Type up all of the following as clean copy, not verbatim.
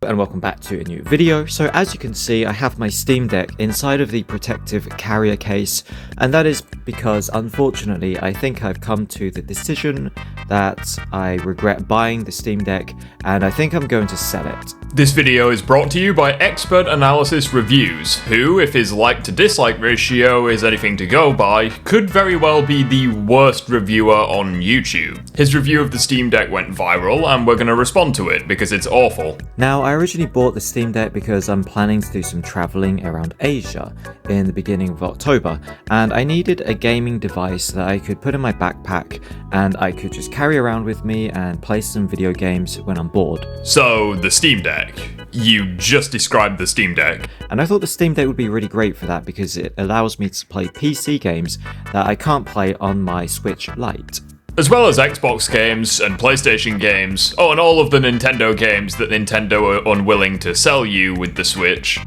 And welcome back to a new video. So as you can see, I have my Steam Deck inside of the protective carrier case, and that is because unfortunately I think I've come to the decision that I regret buying the Steam Deck and I think I'm going to sell it. This video is brought to you by Expert Analysis Reviews, who, if his like to dislike ratio is anything to go by, could very well be the worst reviewer on YouTube. His review of the Steam Deck went viral and we're going to respond to it because it's awful. Now, I originally bought the Steam Deck because I'm planning to do some traveling around Asia in the beginning of October, and I needed a gaming device that I could put in my backpack and I could just carry around with me and play some video games when I'm bored. So, the Steam Deck. You just described the Steam Deck. And I thought the Steam Deck would be really great for that because it allows me to play PC games that I can't play on my Switch Lite. As well as Xbox games and PlayStation games, and all of the Nintendo games that Nintendo are unwilling to sell you with the Switch.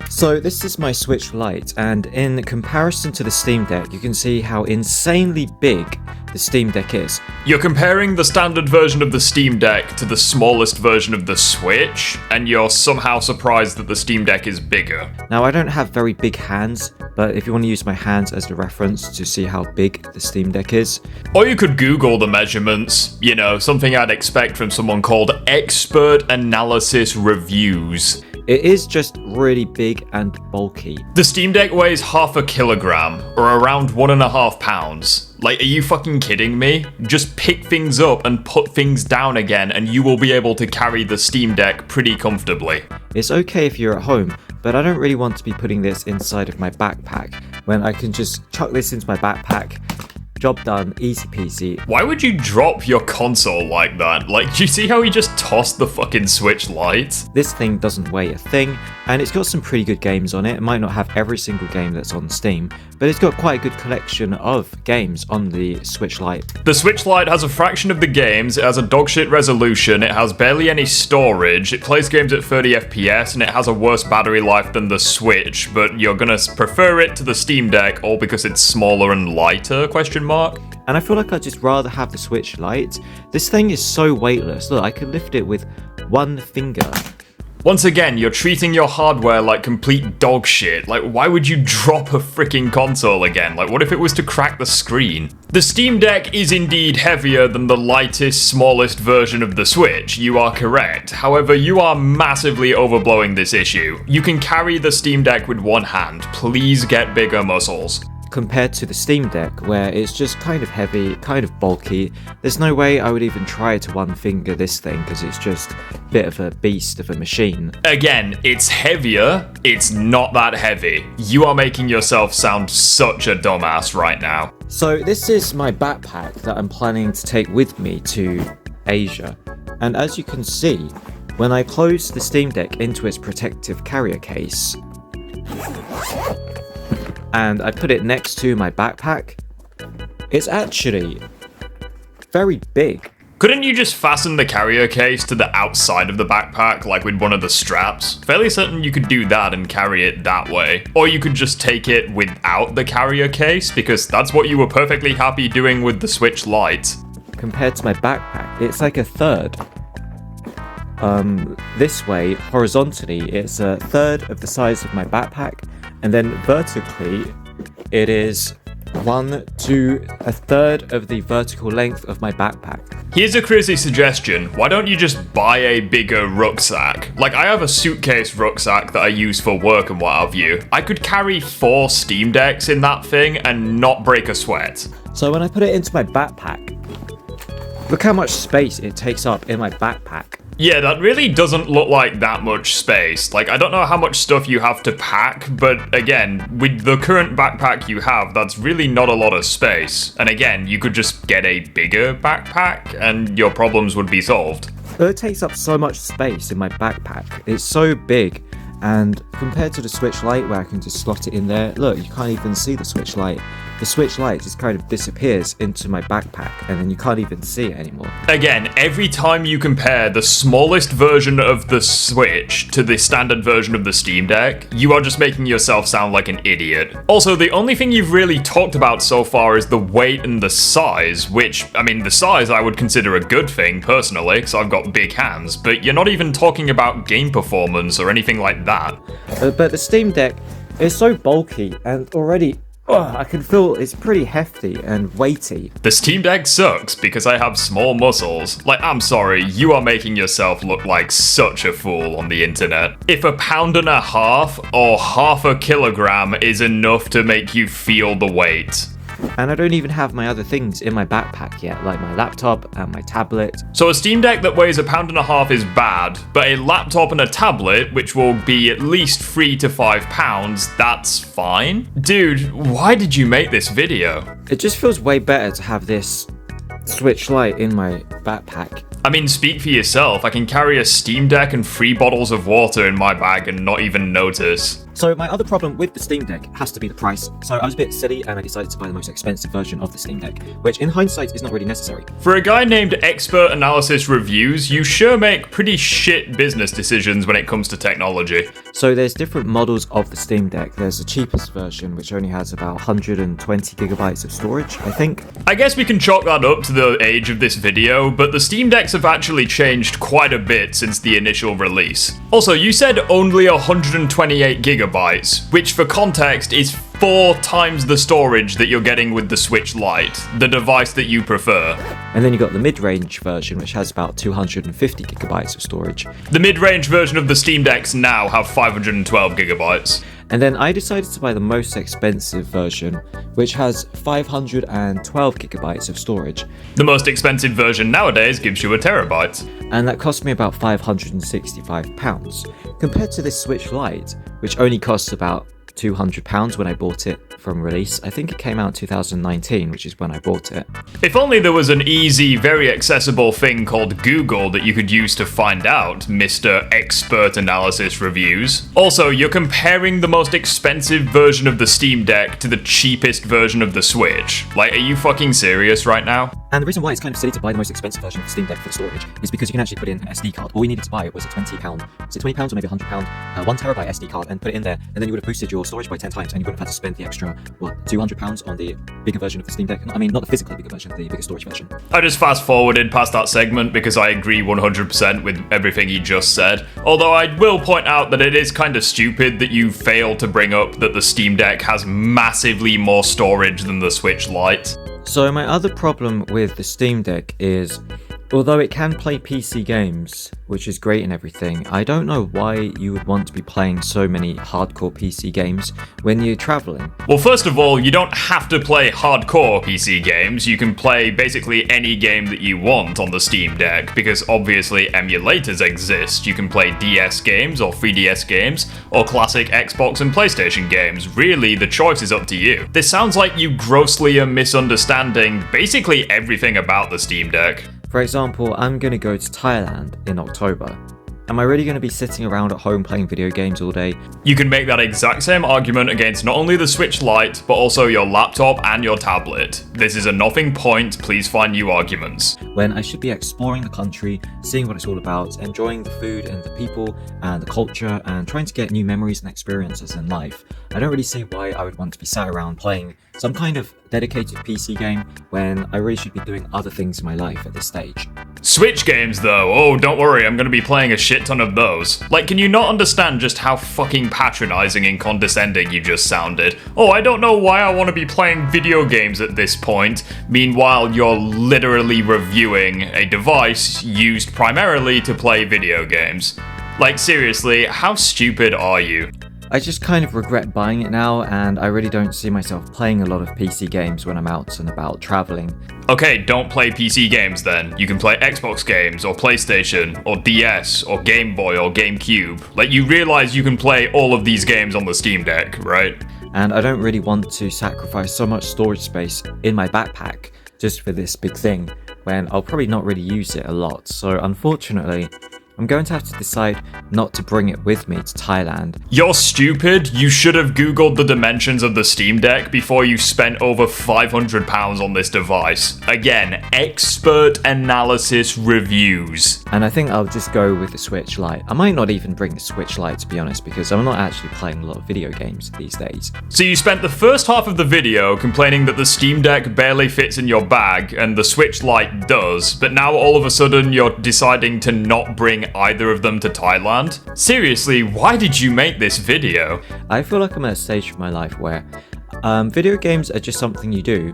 So this is my Switch Lite, and in comparison to the Steam Deck, you can see how insanely big the Steam Deck is. You're comparing the standard version of the Steam Deck to the smallest version of the Switch, and you're somehow surprised that the Steam Deck is bigger. Now, I don't have very big hands, but if you want to use my hands as the reference to see how big the Steam Deck is. Or you could Google the measurements, something I'd expect from someone called Expert Analysis Reviews. It is just really big and bulky. The Steam Deck weighs half a kilogram, or around 1.5 pounds. Like, are you fucking kidding me? Just pick things up and put things down again, and you will be able to carry the Steam Deck pretty comfortably. It's okay if you're at home, but I don't really want to be putting this inside of my backpack, when I can just chuck this into my backpack. Job done, easy peasy. Why would you drop your console like that? Like, do you see how he just tossed the fucking Switch Lite? This thing doesn't weigh a thing, and it's got some pretty good games on it. It might not have every single game that's on Steam, but it's got quite a good collection of games on the Switch Lite. The Switch Lite has a fraction of the games, it has a dogshit resolution, it has barely any storage, it plays games at 30 FPS, and it has a worse battery life than the Switch, but you're gonna prefer it to the Steam Deck, all because it's smaller and lighter, question mark? And I feel like I'd just rather have the Switch Lite. This thing is so weightless. Look, I could lift it with one finger. Once again, you're treating your hardware like complete dog shit. Like, why would you drop a freaking console again? Like, what if it was to crack the screen? The Steam Deck is indeed heavier than the lightest, smallest version of the Switch. You are correct. However, you are massively overblowing this issue. You can carry the Steam Deck with one hand. Please get bigger muscles. Compared to the Steam Deck, where it's just kind of heavy, kind of bulky. There's no way I would even try to one finger this thing because it's just a bit of a beast of a machine. Again, it's heavier, it's not that heavy. You are making yourself sound such a dumbass right now. So this is my backpack that I'm planning to take with me to Asia. And as you can see, when I close the Steam Deck into its protective carrier case, and I put it next to my backpack, it's actually very big. Couldn't you just fasten the carrier case to the outside of the backpack, like with one of the straps? Fairly certain you could do that and carry it that way. Or you could just take it without the carrier case, because that's what you were perfectly happy doing with the Switch Lite. Compared to my backpack, it's like a third. This way, horizontally, it's a third of the size of my backpack, and then vertically, it is a third of the vertical length of my backpack. Here's a crazy suggestion. Why don't you just buy a bigger rucksack? Like, I have a suitcase rucksack that I use for work and what have you. I could carry 4 Steam Decks in that thing and not break a sweat. So when I put it into my backpack, look how much space it takes up in my backpack. Yeah, that really doesn't look like that much space. Like, I don't know how much stuff you have to pack, but again, with the current backpack you have, that's really not a lot of space. And again, you could just get a bigger backpack and your problems would be solved. It takes up so much space in my backpack. It's so big, and compared to the Switch Lite where I can just slot it in there, look, you can't even see the Switch Lite. the Switch Lite just kind of disappears into my backpack, and then you can't even see it anymore. Again, every time you compare the smallest version of the Switch to the standard version of the Steam Deck, you are just making yourself sound like an idiot. Also, the only thing you've really talked about so far is the weight and the size, which, I mean, the size I would consider a good thing, personally, because I've got big hands, but you're not even talking about game performance or anything like that. But the Steam Deck is so bulky, and already I can feel it's pretty hefty and weighty. The Steam Deck sucks because I have small muscles. Like, I'm sorry, you are making yourself look like such a fool on the internet. If 1.5 pounds or half a kilogram is enough to make you feel the weight. And I don't even have my other things in my backpack yet, like my laptop and my tablet. So a Steam Deck that weighs 1.5 pounds is bad, but a laptop and a tablet, which will be at least 3 to 5 pounds, that's fine? Dude, why did you make this video? It just feels way better to have this Switch Lite in my backpack. I mean, speak for yourself. I can carry a Steam Deck and 3 bottles of water in my bag and not even notice. So my other problem with the Steam Deck has to be the price. So I was a bit silly and I decided to buy the most expensive version of the Steam Deck, which in hindsight is not really necessary. For a guy named Expert Analysis Reviews, you sure make pretty shit business decisions when it comes to technology. So there's different models of the Steam Deck. There's the cheapest version, which only has about 120 gigabytes of storage, I think. I guess we can chalk that up to the age of this video, but the Steam Decks have actually changed quite a bit since the initial release. Also, you said only 128 gigabytes, which for context is 4 times the storage that you're getting with the Switch Lite, the device that you prefer. And then you got the mid-range version, which has about 250 gigabytes of storage. The mid-range version of the Steam Decks now have 512 gigabytes. And then I decided to buy the most expensive version, which has 512 gigabytes of storage. The most expensive version nowadays gives you a terabyte. And that cost me about £565, compared to this Switch Lite, which only costs about £200 when I bought it from release. I think it came out in 2019, which is when I bought it. If only there was an easy, very accessible thing called Google that you could use to find out, Mr. Expert Analysis Reviews. Also, you're comparing the most expensive version of the Steam Deck to the cheapest version of the Switch. Like, are you fucking serious right now? And the reason why it's kind of silly to buy the most expensive version of the Steam Deck for the storage is because you can actually put in an SD card. All we needed to buy was a £20, was it £20 or maybe £100, 1 terabyte SD card, and put it in there, and then you would have boosted your storage by 10 times, and you wouldn't have had to spend the extra, £200 on the bigger version of the Steam Deck. I mean, not the physically bigger version, the bigger storage version. I just fast forwarded past that segment because I agree 100% with everything he just said. Although I will point out that it is kind of stupid that you failed to bring up that the Steam Deck has massively more storage than the Switch Lite. So my other problem with the Steam Deck is, although it can play PC games, which is great and everything, I don't know why you would want to be playing so many hardcore PC games when you're traveling. Well, first of all, you don't have to play hardcore PC games. You can play basically any game that you want on the Steam Deck, because obviously emulators exist. You can play DS games or 3DS games, or classic Xbox and PlayStation games. Really, the choice is up to you. This sounds like you grossly are misunderstanding basically everything about the Steam Deck. For example, I'm going to go to Thailand in October. Am I really going to be sitting around at home playing video games all day? You can make that exact same argument against not only the Switch Lite, but also your laptop and your tablet. This is a nothing point, please find new arguments. When I should be exploring the country, seeing what it's all about, enjoying the food and the people and the culture, and trying to get new memories and experiences in life. I don't really see why I would want to be sat around playing some kind of dedicated PC game when I really should be doing other things in my life at this stage. Switch games though, oh don't worry, I'm gonna be playing a shit ton of those. Like, can you not understand just how fucking patronizing and condescending you just sounded? Oh, I don't know why I want to be playing video games at this point. Meanwhile, you're literally reviewing a device used primarily to play video games. Like, seriously, how stupid are you? I just kind of regret buying it now, and I really don't see myself playing a lot of PC games when I'm out and about traveling. Okay, don't play PC games then. You can play Xbox games, or PlayStation, or DS, or Game Boy, or GameCube. Like, you realize you can play all of these games on the Steam Deck, right? And I don't really want to sacrifice so much storage space in my backpack just for this big thing, when I'll probably not really use it a lot. So unfortunately, I'm going to have to decide not to bring it with me to Thailand. You're stupid. You should have googled the dimensions of the Steam Deck before you spent over £500 on this device. Again, expert analysis reviews. And I think I'll just go with the Switch Lite. I might not even bring the Switch Lite, to be honest, because I'm not actually playing a lot of video games these days. So you spent the first half of the video complaining that the Steam Deck barely fits in your bag and the Switch Lite does, but now all of a sudden you're deciding to not bring either of them to Thailand? Seriously, why did you make this video? I feel like I'm at a stage of my life where video games are just something you do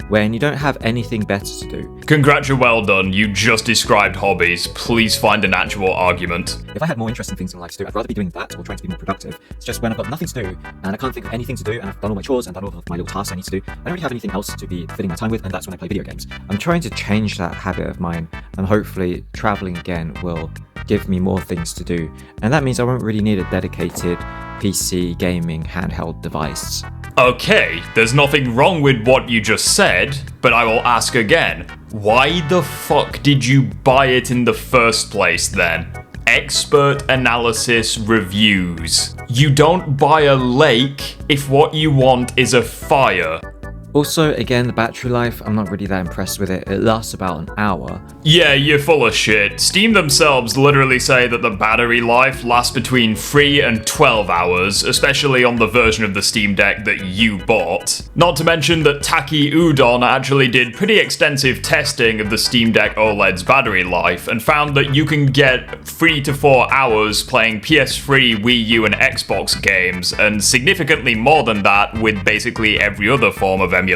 when you don't have anything better to do. Congrats, you're well done. You just described hobbies. Please find an actual argument. If I had more interesting things in life to do, I'd rather be doing that or trying to be more productive. It's just when I've got nothing to do and I can't think of anything to do and I've done all my chores and done all of my little tasks I need to do, I don't really have anything else to be filling my time with, and that's when I play video games. I'm trying to change that habit of mine, and hopefully traveling again will give me more things to do. And that means I won't really need a dedicated PC gaming handheld device. Okay, there's nothing wrong with what you just said, but I will ask again. Why the fuck did you buy it in the first place then? Expert analysis reviews. You don't buy a lake if what you want is a fire. Also, again, the battery life, I'm not really that impressed with it. It lasts about an hour. Yeah, you're full of shit. Steam themselves literally say that the battery life lasts between 3 and 12 hours, especially on the version of the Steam Deck that you bought. Not to mention that Taki Udon actually did pretty extensive testing of the Steam Deck OLED's battery life and found that you can get 3 to 4 hours playing PS3, Wii U and Xbox games, and significantly more than that with basically every other form of emulation.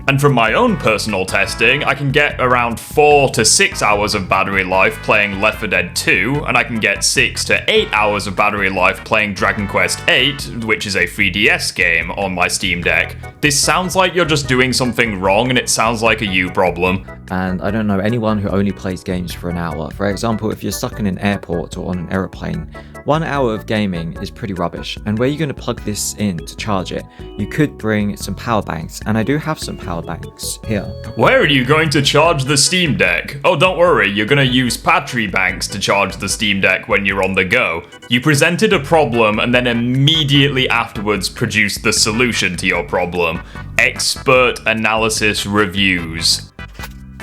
And from my own personal testing, I can get around 4 to 6 hours of battery life playing Left 4 Dead 2, and I can get 6 to 8 hours of battery life playing Dragon Quest VIII, which is a 3DS game, on my Steam Deck. This sounds like you're just doing something wrong, and it sounds like a you problem. And I don't know anyone who only plays games for an hour. For example, if you're stuck in an airport or on an aeroplane, 1 hour of gaming is pretty rubbish. And where are you going to plug this in to charge it? You could bring some power banks, and I do have some power banks here. Where are you going to charge the Steam Deck? Oh, don't worry, you're going to use battery banks to charge the Steam Deck when you're on the go. You presented a problem and then immediately afterwards produced the solution to your problem. Expert analysis reviews.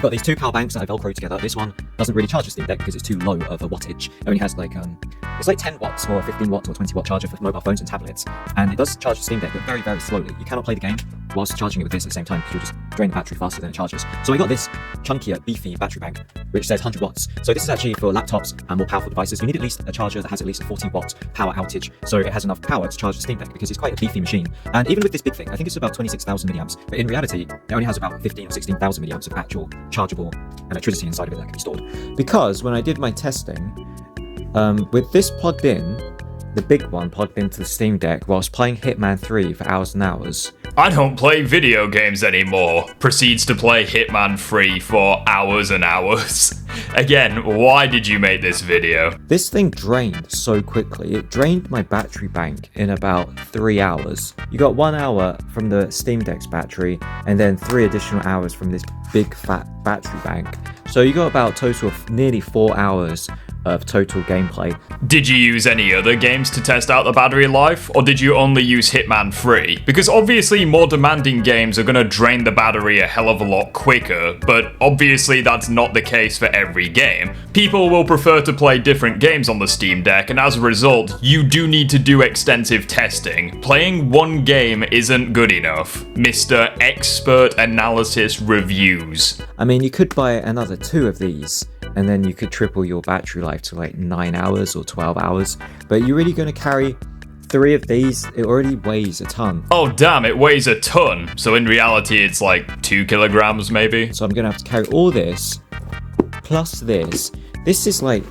Got these two power banks that I velcro together. This one doesn't really charge the Steam Deck because it's too low of a wattage. It only has like it's like 10 watts or a 15 watt or 20 watt charger for mobile phones and tablets, and it does charge the Steam Deck, but very, very slowly. You cannot play the game whilst charging it with this at the same time because you'll just drain the battery faster than it charges. So I got this chunkier, beefy battery bank which says 100 watts. So this is actually for laptops and more powerful devices. You need at least a charger that has at least a 40 watt power outage, so it has enough power to charge the Steam Deck because it's quite a beefy machine. And even with this big thing, I think it's about 26,000 milliamps, but in reality, it only has about 15 or 16,000 milliamps of actual chargeable electricity inside of it that can be stored. Because when I did my testing, with this plugged in, the big one plugged into the Steam Deck whilst playing Hitman 3 for hours and hours. I don't play video games anymore. Proceeds to play Hitman 3 for hours and hours. Again, why did you make this video? This thing drained so quickly. It drained my battery bank in about 3 hours. You got 1 hour from the Steam Deck's battery and then 3 additional hours from this big fat battery bank. So you got about a total of nearly 4 hours of total gameplay. Did you use any other games to test out the battery life, or did you only use Hitman 3? Because obviously more demanding games are going to drain the battery a hell of a lot quicker, but obviously that's not the case for every game. People will prefer to play different games on the Steam Deck, and as a result, you do need to do extensive testing. Playing one game isn't good enough. Mr. Expert Analysis Reviews. I mean, you could buy another 2 of these, and then you could triple your battery life to like 9 hours or 12 hours. But you're really going to carry 3 of these? It already weighs a ton. Oh damn, it weighs a ton. So in reality it's like 2 kilograms maybe? So I'm going to have to carry all this, plus this. This is like,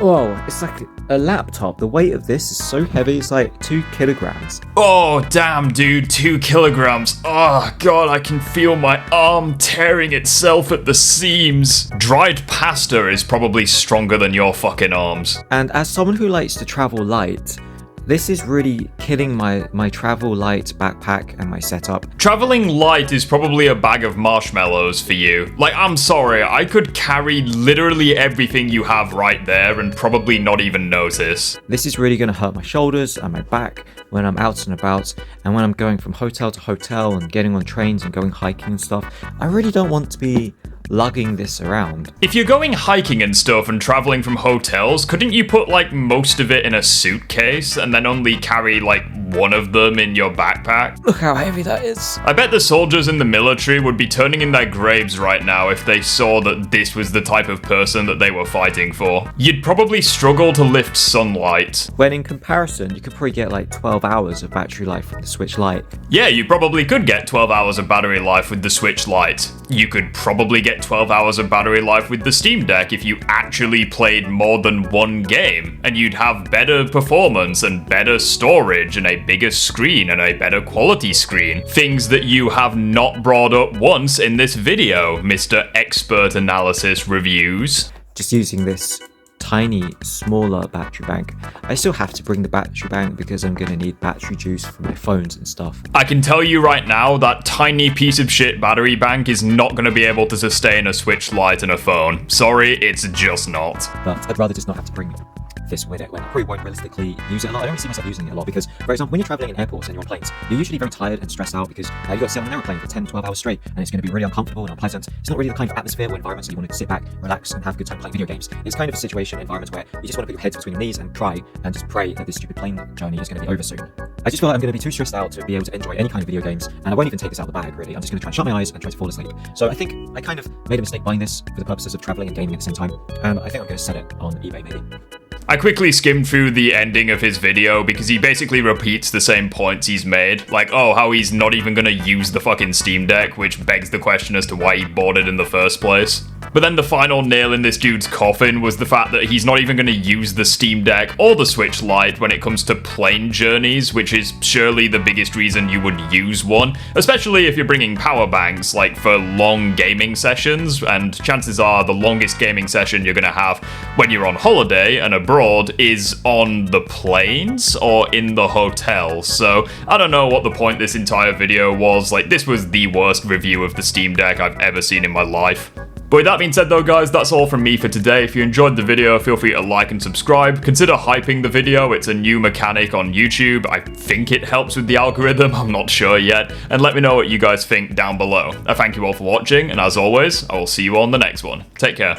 oh, it's like a laptop. The weight of this is so heavy, it's like 2 kilograms. Oh damn dude, 2 kilograms. Oh god, I can feel my arm tearing itself at the seams. Dried pasta is probably stronger than your fucking arms. And as someone who likes to travel light, This is really killing my travel light backpack and my setup. Traveling light is probably a bag of marshmallows for you. Like, I'm sorry, I could carry literally everything you have right there and probably not even notice. This is really going to hurt my shoulders and my back when I'm out and about, and when I'm going from hotel to hotel and getting on trains and going hiking and stuff. I really don't want to be lugging this around. If you're going hiking and stuff and traveling from hotels, couldn't you put like most of it in a suitcase and then only carry like one of them in your backpack? Look how heavy that is. I bet the soldiers in the military would be turning in their graves right now if they saw that this was the type of person that they were fighting for. You'd probably struggle to lift sunlight. When in comparison, you could probably get like 12 hours of battery life from the Switch Lite. Yeah, you probably could get 12 hours of battery life with the Switch Lite. You could probably get 12 hours of battery life with the Steam Deck if you actually played more than one game, and you'd have better performance and better storage and a bigger screen and a better quality screen. Things that you have not brought up once in this video, Mr. Expert Analysis Reviews. Just using this tiny, smaller battery bank. I still have to bring the battery bank because I'm going to need battery juice for my phones and stuff. I can tell you right now that tiny piece of shit battery bank is not going to be able to sustain a Switch Lite and a phone. Sorry, it's just not. But I'd rather just not have to bring this with it when I probably won't realistically use it a lot. I don't see myself using it a lot because, for example, when you're traveling in airports and you're on planes, you're usually very tired and stressed out because you've got to sit on an aeroplane for 10, 12 hours straight, and it's going to be really uncomfortable and unpleasant. It's not really the kind of atmosphere or environment that you want to sit back, relax, and have a good time playing video games. It's kind of a situation, environment where you just want to put your heads between your knees and cry and just pray that this stupid plane journey is going to be over soon. I just feel like I'm going to be too stressed out to be able to enjoy any kind of video games, and I won't even take this out of the bag, really. I'm just going to try and shut my eyes and try to fall asleep. So I think I kind of made a mistake buying this for the purposes of traveling and gaming at the same time, and I think I'm going to sell it on eBay maybe. I quickly skimmed through the ending of his video because he basically repeats the same points he's made. Like, oh, how he's not even gonna use the fucking Steam Deck, which begs the question as to why he bought it in the first place. But then the final nail in this dude's coffin was the fact that he's not even going to use the Steam Deck or the Switch Lite when it comes to plane journeys, which is surely the biggest reason you would use one, especially if you're bringing power banks, like for long gaming sessions, and chances are the longest gaming session you're going to have when you're on holiday and abroad is on the planes or in the hotel. So I don't know what the point this entire video was. Like, this was the worst review of the Steam Deck I've ever seen in my life. But with that being said though, guys, that's all from me for today. If you enjoyed the video, feel free to like and subscribe. Consider hyping the video. It's a new mechanic on YouTube. I think it helps with the algorithm. I'm not sure yet. And let me know what you guys think down below. I thank you all for watching, and as always, I will see you on the next one. Take care.